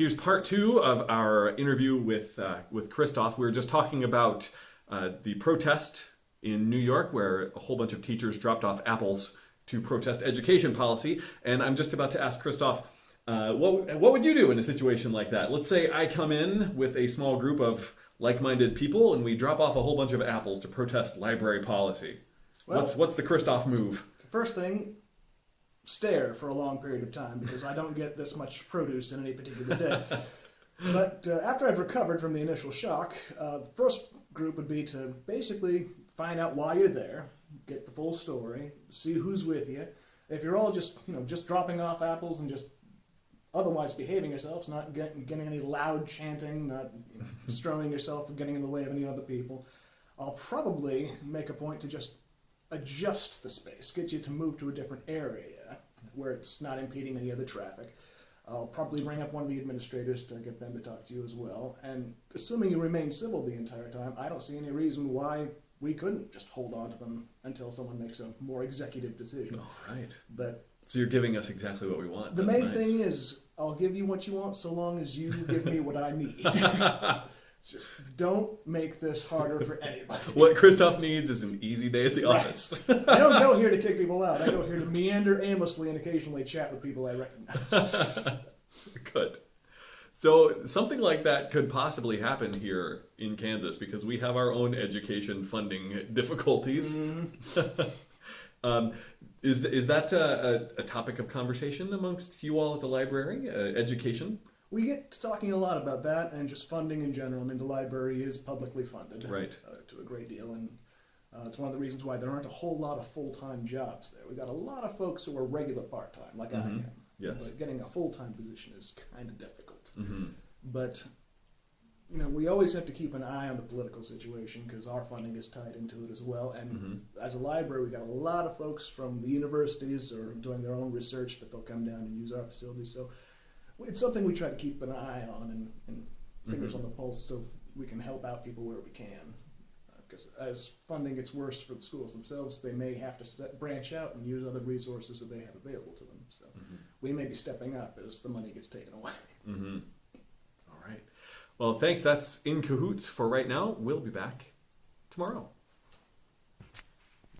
Here's part two of our interview with Christoph. We were just talking about the protest in New York, where a whole bunch of teachers dropped off apples to protest education policy. And I'm just about to ask Christoph, what would you do in a situation like that? Let's say I come in with a small group of like-minded people, and we drop off a whole bunch of apples to protest library policy. Well, What's the Christoph move? First thing, stare for a long period of time, because I don't get this much produce in any particular day. But after I've recovered from the initial shock, the first group would be to basically find out why you're there, get the full story, see who's with you. If you're all just dropping off apples and just otherwise behaving yourselves, not getting any loud chanting, not strowing yourself and getting in the way of any other people, I'll probably make a point to just adjust the space, get you to move to a different area where it's not impeding any other traffic. I'll probably ring up one of the administrators to get them to talk to you as well. And assuming you remain civil the entire time, I don't see any reason why we couldn't just hold on to them until someone makes a more executive decision. All right. But so you're giving us exactly what we want. the That's main nice. thing is, I'll give you what you want so long as you give me what I need. Just don't make this harder for anybody. What Christoph needs is an easy day at the Right. office. I don't go here to kick people out. I go here to meander aimlessly and occasionally chat with people I recognize. Good. So something like that could possibly happen here in Kansas because we have our own education funding difficulties. Is that a topic of conversation amongst you all at the library? Education? We get to talking a lot about that and just funding in general. I mean, the library is publicly funded Right. To a great deal, and it's one of the reasons why there aren't a whole lot of full-time jobs there. We've got a lot of folks who are regular part-time, like I am. Yes. But getting a full-time position is kind of difficult. Mm-hmm. But, we always have to keep an eye on the political situation because our funding is tied into it as well. And as a library, we've got a lot of folks from the universities or doing their own research that they'll come down and use our facilities. So it's something we try to keep an eye on and fingers on the pulse so we can help out people where we can. Because as funding gets worse for the schools themselves, they may have to branch out and use other resources that they have available to them. So we may be stepping up as the money gets taken away. All right. Well, thanks. That's In Cahoots for right now. We'll be back tomorrow.